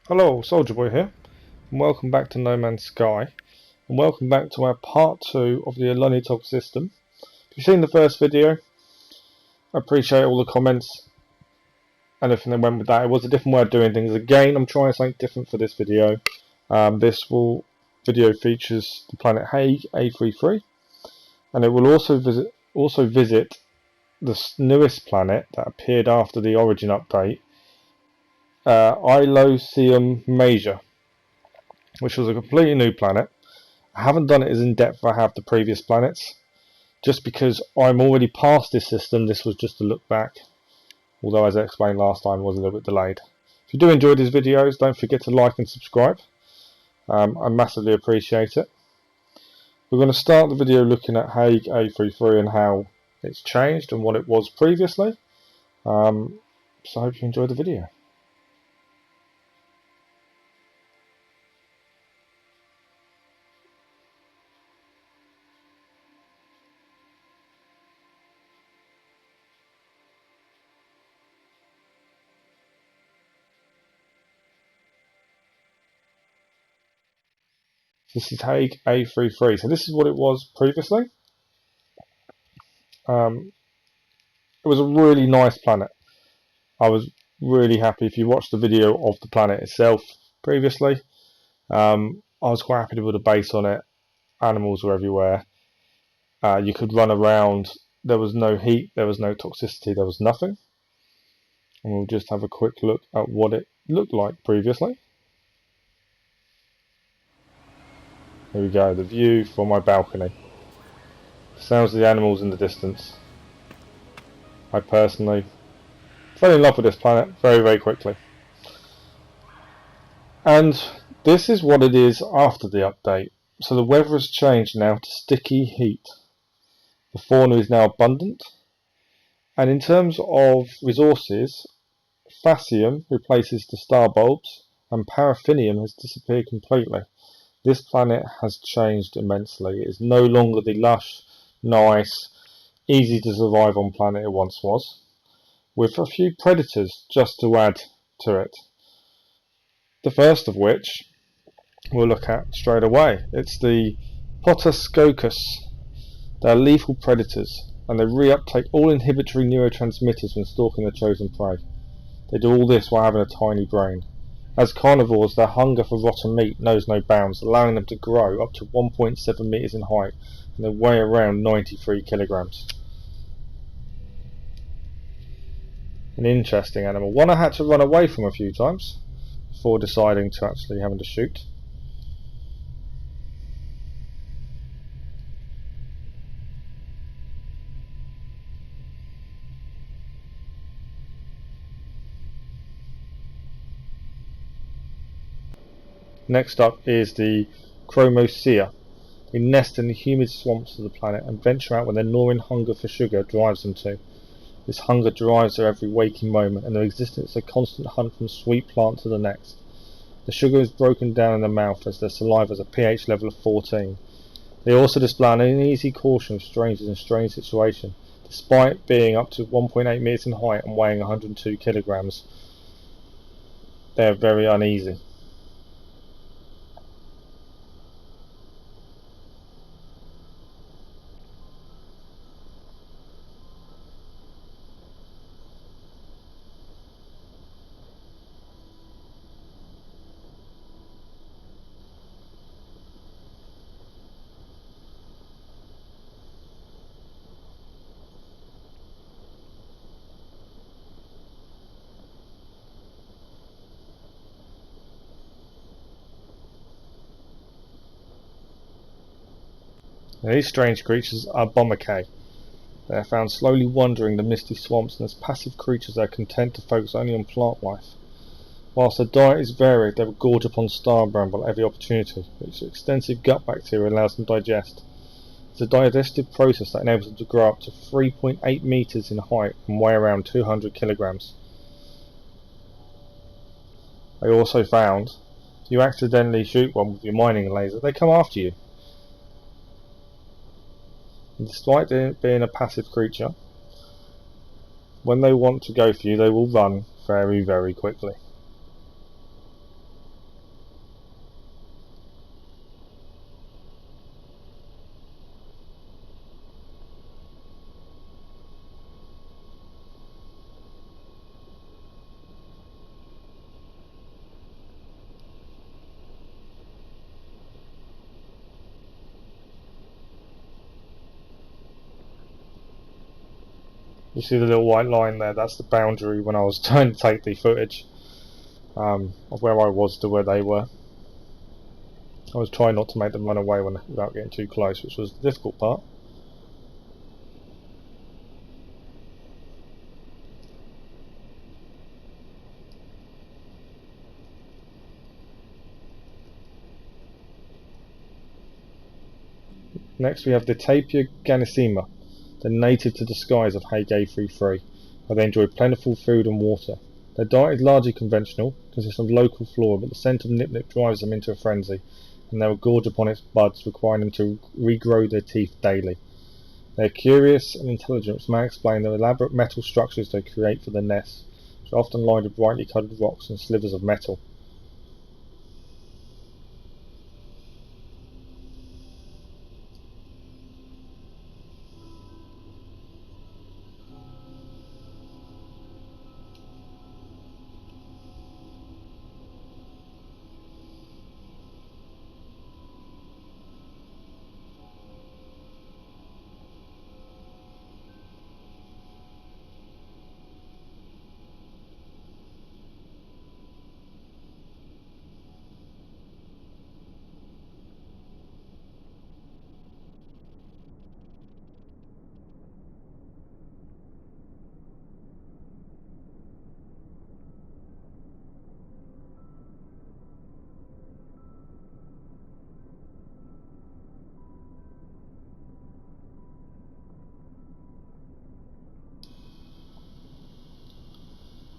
Hello, Soldier Boy here, and welcome back to No Man's Sky, and welcome back to our part 2 of the Olunitog System. If you've seen the first video, I appreciate all the comments and everything that went with that. It was a different way of doing things. Again, I'm trying something different for this video. This video features the planet Hage A33, and it will also visit the newest planet that appeared after the Origin update, Ialossim Major, which was a completely new planet. I haven't done it as in depth as I have the previous planets, just because I'm already past this system. This was just a look back, although as I explained last time, it was a little bit delayed. If you do enjoy these videos, don't forget to like and subscribe. I massively appreciate it. We're going to start the video looking at Hage A33 and how it's changed and what it was previously. So I hope you enjoy the video. This is Hage A33. So this is what it was previously. It was a really nice planet. I was really happy. If you watched the video of the planet itself previously, I was quite happy to build a base on it. Animals were everywhere. You could run around. There was no heat, there was no toxicity, there was nothing. And we'll just have a quick look at what it looked like previously. Here we go, the view from my balcony. The sounds of the animals in the distance. I personally fell in love with this planet very, very quickly. And this is what it is after the update. So the weather has changed now to sticky heat. The fauna is now abundant. And in terms of resources, Phasium replaces the star bulbs and paraffinium has disappeared completely. This planet has changed immensely. It is no longer the lush, nice, easy to survive on planet it once was, with a few predators just to add to it. The first of which we'll look at straight away. It's the Potoscocus. They are lethal predators, and they reuptake all inhibitory neurotransmitters when stalking their chosen prey. They do all this while having a tiny brain. As carnivores, their hunger for rotten meat knows no bounds, allowing them to grow up to 1.7 meters in height, and they weigh around 93 kilograms. An interesting animal. One I had to run away from a few times before deciding to actually having to shoot. Next up is the Chromosea. They nest in the humid swamps of the planet and venture out when their gnawing hunger for sugar drives them to. This hunger drives their every waking moment, and their existence is a constant hunt from sweet plant to the next. The sugar is broken down in their mouth as their saliva has a pH level of 14. They also display an uneasy caution of strangers in strange situations, despite being up to 1.8 meters in height and weighing 102 kilograms. They are very uneasy. Now, these strange creatures are Bombacae. They are found slowly wandering the misty swamps, and as passive creatures they are content to focus only on plant life. Whilst their diet is varied, they will gorge upon star bramble at every opportunity, which extensive gut bacteria allows them to digest. It's a digestive process that enables them to grow up to 3.8 meters in height and weigh around 200 kilograms. They also found, if you accidentally shoot one with your mining laser, they come after you. And despite being a passive creature, when they want to go for you, they will run very, very quickly. You see the little white line there, that's the boundary when I was trying to take the footage of where I was to where they were. I was trying not to make them run away without getting too close, which was the difficult part. Next we have the tapir ganissima, the native to the skies of Hage A33, where they enjoy plentiful food and water. Their diet is largely conventional, consists of local flora, but the scent of nip-nip drives them into a frenzy, and they will gorge upon its buds, requiring them to regrow their teeth daily. They are curious and intelligent, which may explain the elaborate metal structures they create for their nests, which are often lined with brightly coloured rocks and slivers of metal.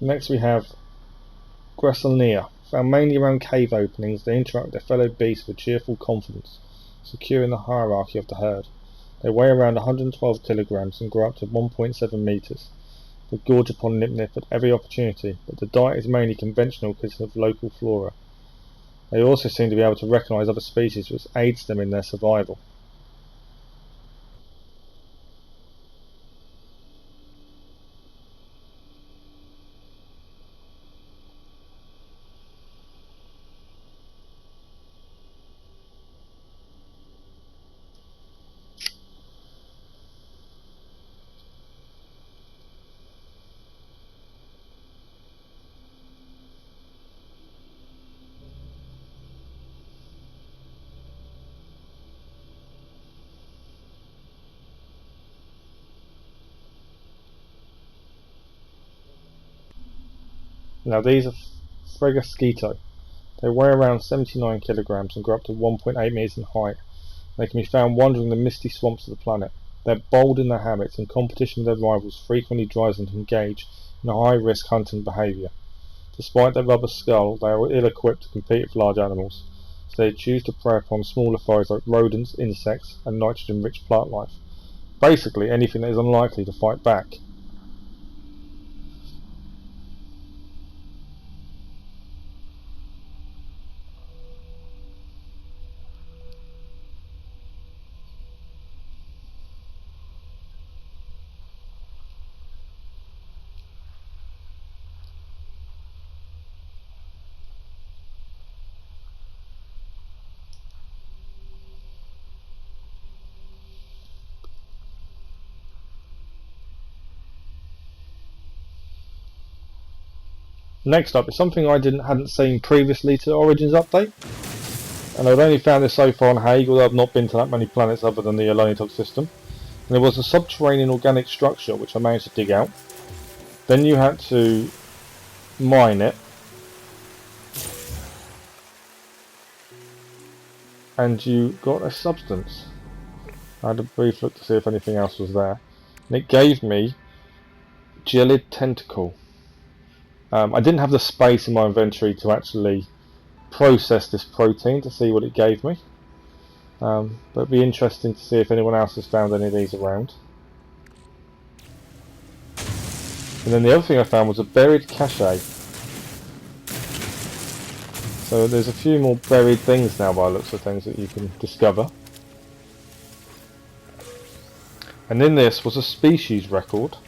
Next we have Grasselnia. Found mainly around cave openings, they interact with their fellow beasts with cheerful confidence, secure in the hierarchy of the herd. They weigh around 112 kilograms and grow up to 1.7 meters. They gorge upon nip-nip at every opportunity, but the diet is mainly conventional because of local flora. They also seem to be able to recognize other species, which aids them in their survival. Now these are Fregasquito. They weigh around 79 kilograms and grow up to 1.8 meters in height. They can be found wandering the misty swamps of the planet. They're bold in their habits, and competition with their rivals frequently drives them to engage in a high-risk hunting behaviour. Despite their rubber skull, they are ill-equipped to compete with large animals, so they choose to prey upon smaller foes like rodents, insects, and nitrogen-rich plant life. Basically, anything that is unlikely to fight back. Next up is something I hadn't seen previously to Origins update, and I'd only found this so far on Hage, although I've not been to that many planets other than the Olunitog system. And there was a subterranean organic structure which I managed to dig out. Then you had to mine it, and you got a substance. I had a brief look to see if anything else was there, and it gave me Gelid Tentacle. I didn't have the space in my inventory to actually process this protein to see what it gave me, but it'd be interesting to see if anyone else has found any of these around. And then the other thing I found was a buried cache. So there's a few more buried things now by the looks of things that you can discover. And in this was a species record,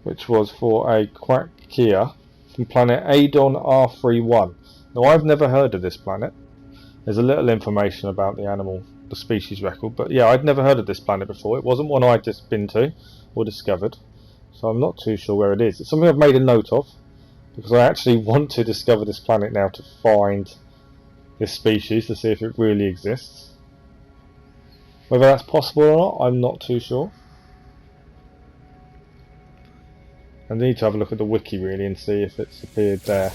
which was for a Quackkia from planet Adon R31. Now I've never heard of this planet. There's a little information about the animal the species record. But yeah, I'd never heard of this planet before. It wasn't one I'd just been to or discovered, so I'm not too sure where it is. It's something I've made a note of, because I actually want to discover this planet now to find this species, to see if it really exists. Whether that's possible or not, I'm not too sure. I need to have a look at the wiki really and see if it's appeared there.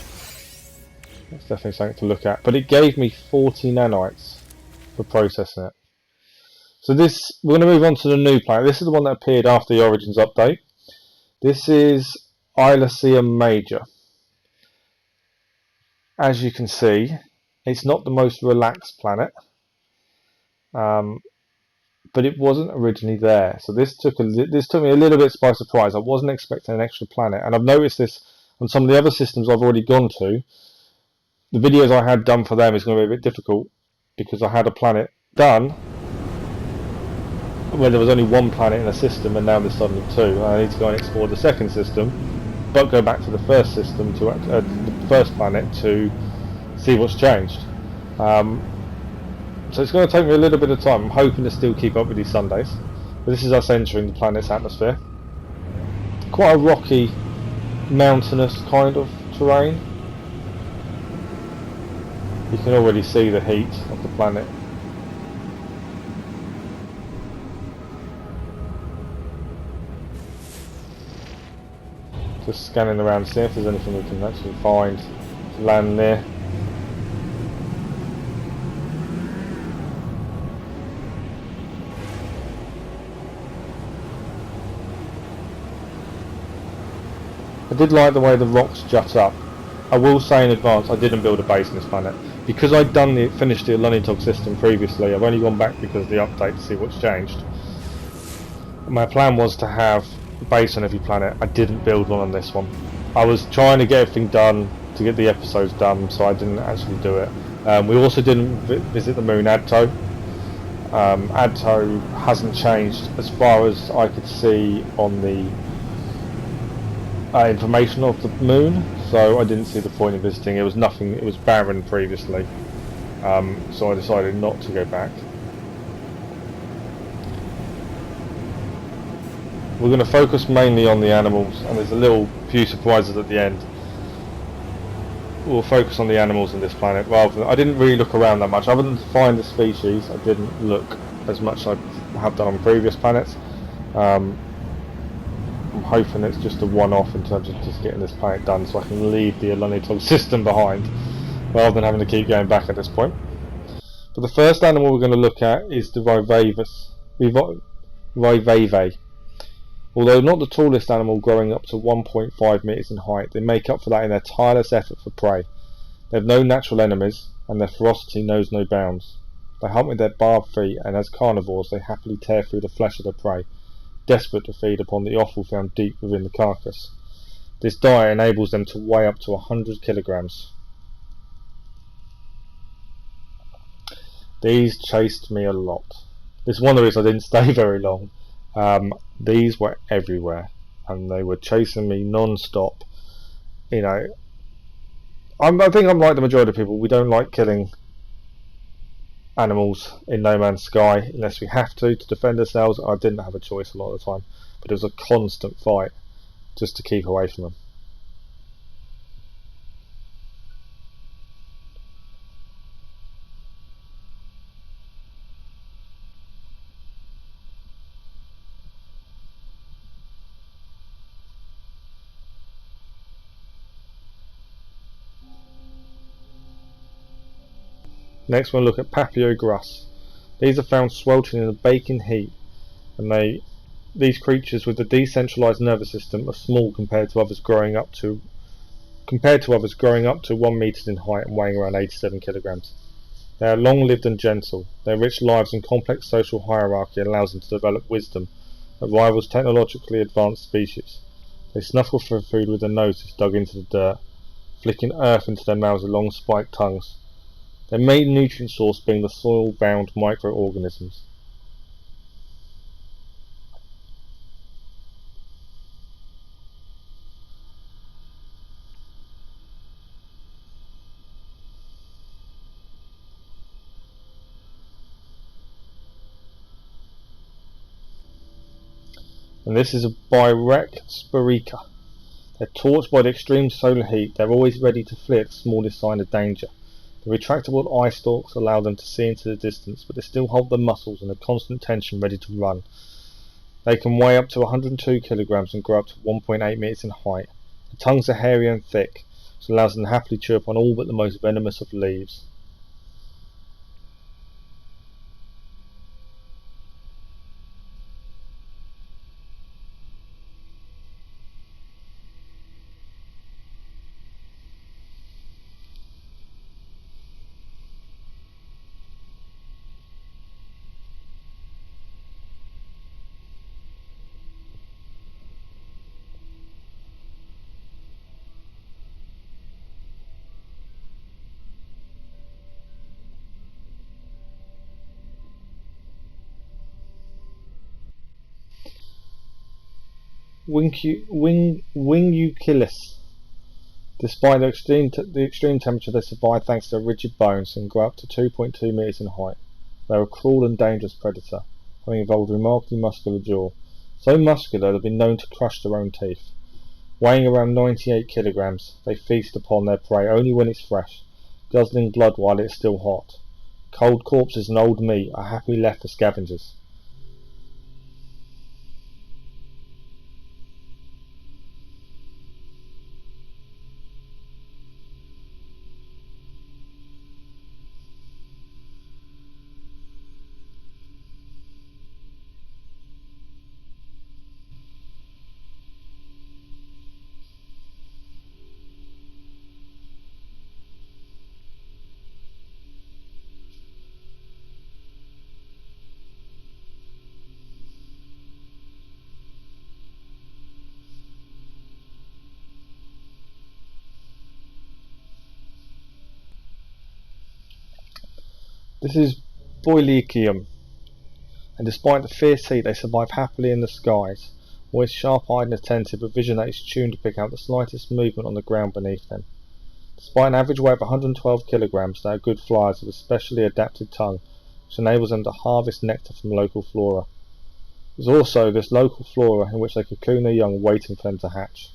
That's definitely something to look at. But it gave me 40 nanites for processing it. So this, we're going to move on to the new planet. This is the one that appeared after the Origins update. This is Ialossim Major. As you can see, it's not the most relaxed planet, but it wasn't originally there. So this took me a little bit by surprise. I wasn't expecting an extra planet, and I've noticed this on some of the other systems I've already gone to. The videos I had done for them is going to be a bit difficult, because I had a planet done where there was only one planet in a system, and now there's suddenly two. And I need to go and explore the second system, but go back to the first system, to the first planet, to see what's changed. So it's going to take me a little bit of time. I'm hoping to still keep up with these Sundays. But this is us entering the planet's atmosphere. Quite a rocky, mountainous kind of terrain. You can already see the heat of the planet. Just scanning around to see if there's anything we can actually find to land near. I did like the way the rocks jut up. I will say in advance, I didn't build a base in this planet. Because I'd finished the Olunitog system previously, I've only gone back because of the update to see what's changed. My plan was to have a base on every planet. I didn't build one on this one. I was trying to get everything done, to get the episodes done, so I didn't actually do it. We also didn't visit the moon Adto. Adto hasn't changed as far as I could see on the information of the moon, so I didn't see the point of visiting. It was nothing, it was barren previously, so I decided not to go back. We're going to focus mainly on the animals, and there's a few surprises at the end. We'll focus on the animals in this planet rather than, I didn't really look around that much. Other than to find the species, I didn't look as much as I have done on previous planets. I'm hoping it's just a one-off in terms of just getting this planet done, so I can leave the Olunitog system behind rather than having to keep going back at this point. But the first animal we're going to look at is the Rivave. Although not the tallest animal, growing up to 1.5 metres in height, they make up for that in their tireless effort for prey. They have no natural enemies, and their ferocity knows no bounds. They hunt with their barbed feet, and as carnivores they happily tear through the flesh of their prey, desperate to feed upon the offal found deep within the carcass. This diet enables them to weigh up to 100 kilograms. These chased me a lot. This is one of the reasons I didn't stay very long. These were everywhere, and they were chasing me non-stop. You know, I think I'm like the majority of people. We don't like killing animals in No Man's Sky unless we have to defend ourselves. I didn't have a choice a lot of the time, but it was a constant fight just to keep away from them. Next we'll look at Papio-Grus. These are found sweltering in a baking heat, and these creatures with a decentralized nervous system are small compared to others growing up to 1 metre in height and weighing around 87 kilograms. They are long-lived and gentle. Their rich lives and complex social hierarchy allows them to develop wisdom that rivals technologically advanced species. They snuffle for food with their noses dug into the dirt, flicking earth into their mouths with long spiked tongues. Their main nutrient source being the soil-bound microorganisms. and this is a Birek Spirika. They're torched by the extreme solar heat. They're always ready to flee at the smallest sign of danger. The retractable eye stalks allow them to see into the distance, but they still hold their muscles in a constant tension, ready to run. They can weigh up to 102 kilograms and grow up to 1.8 meters in height. The tongues are hairy and thick, which allows them to happily chew upon all but the most venomous of leaves. Wingucilis. Despite the extreme temperature, they survive thanks to their rigid bones and grow up to 2.2 meters in height. They are a cruel and dangerous predator, having evolved a remarkably muscular jaw. So muscular they've been known to crush their own teeth. Weighing around 98 kilograms, they feast upon their prey only when it's fresh, guzzling blood while it is still hot. Cold corpses and old meat are happily left for scavengers. This is Boilecium, and despite the fierce heat they survive happily in the skies, always sharp-eyed and attentive, with vision that is tuned to pick out the slightest movement on the ground beneath them. Despite an average weight of 112 kilograms, they are good flyers with a specially adapted tongue, which enables them to harvest nectar from local flora. There's also this local flora in which they cocoon their young, waiting for them to hatch.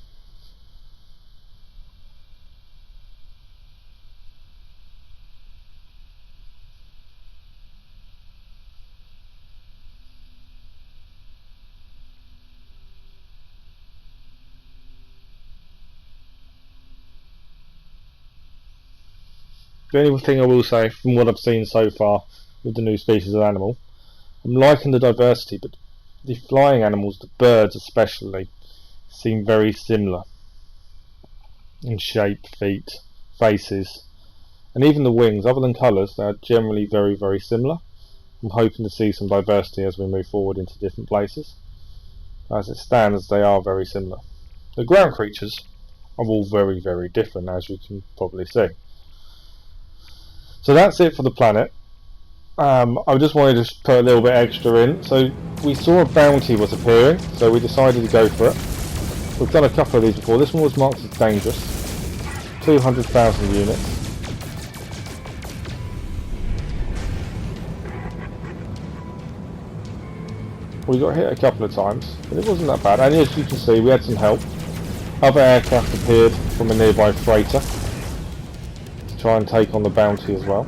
The only thing I will say, from what I've seen so far with the new species of animal, I'm liking the diversity, but the flying animals, the birds especially, seem very similar in shape, feet, faces, and even the wings. Other than colours, they are generally very, very similar. I'm hoping to see some diversity as we move forward into different places. As it stands, they are very similar. The ground creatures are all very, very different, as you can probably see. So that's it for the planet. I just wanted to put a little bit extra in. So we saw a bounty was appearing, so we decided to go for it. We've done a couple of these before. This one was marked as dangerous. 200,000 units. We got hit a couple of times, but it wasn't that bad. And as you can see, we had some help. Other aircraft appeared from a nearby freighter to try and take on the bounty as well.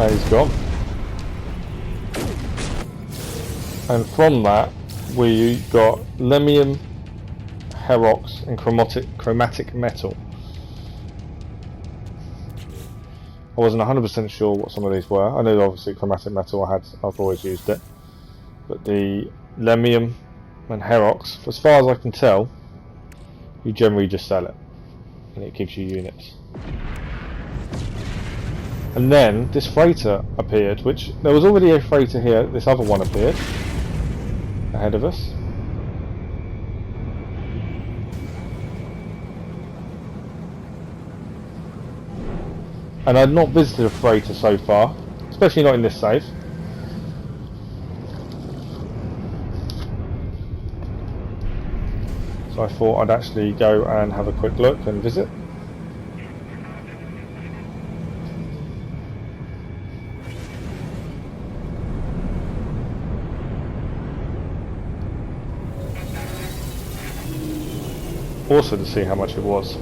And he's gone. And from that we got lemium, herox and chromatic metal. I wasn't 100% sure what some of these were. I know obviously chromatic metal I've always used it, but the lemium and herox, as far as I can tell, you generally just sell it and it gives you units. And then this freighter appeared, which there was already a freighter here. This other one appeared ahead of us. And I'd not visited a freighter so far, especially not in this save. So So I thought I'd actually go and have a quick look and visit. Also to see how much it was.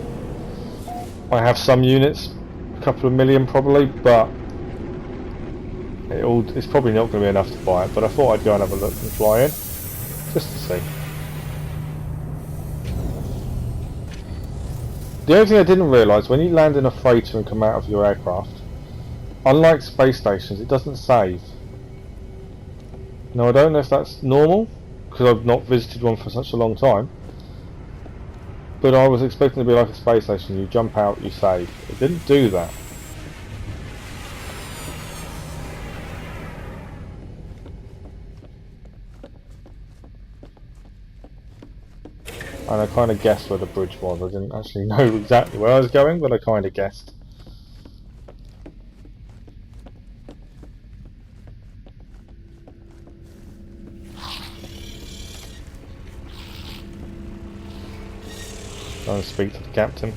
I have some units, a couple of million probably, but it's probably not going to be enough to buy it. But I thought I'd go and have a look and fly in, just to see. The only thing I didn't realise, when you land in a freighter and come out of your aircraft, unlike space stations, it doesn't save. Now I don't know if that's normal, because I've not visited one for such a long time, but I was expecting to be like a space station, you jump out, you save. It didn't do that. And I kind of guessed where the bridge was. I didn't actually know exactly where I was going, but I kind of guessed. I'll speak to the captain.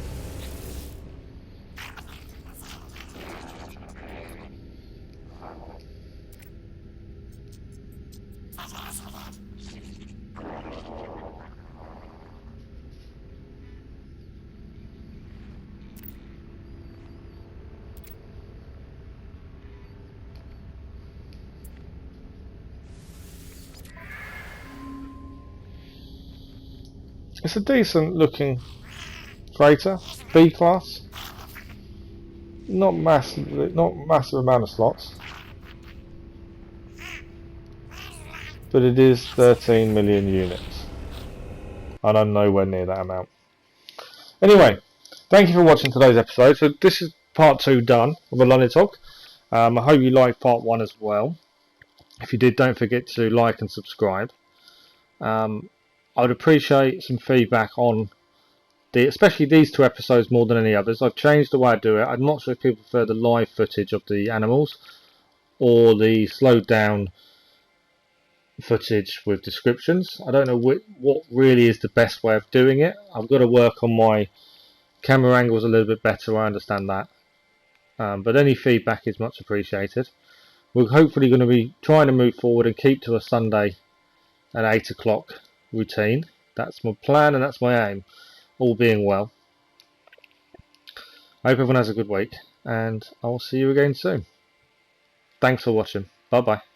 It's a decent looking freighter, B class. Not massive amount of slots, but it is 13 million units, and I'm nowhere near that amount. Anyway, thank you for watching today's episode. So this is part 2 done of Olunitog. I hope you liked part 1 as well. If you did, don't forget to like and subscribe. I would appreciate some feedback on especially these 2 episodes more than any others. I've changed the way I do it. I'm not sure if people prefer the live footage of the animals or the slowed down footage with descriptions. I don't know what really is the best way of doing it. I've got to work on my camera angles a little bit better, I understand that. But any feedback is much appreciated. We're hopefully going to be trying to move forward and keep to a Sunday at 8 o'clock routine. That's my plan and that's my aim, all being well. I hope everyone has a good week, and I'll see you again soon. Thanks for watching. Bye bye.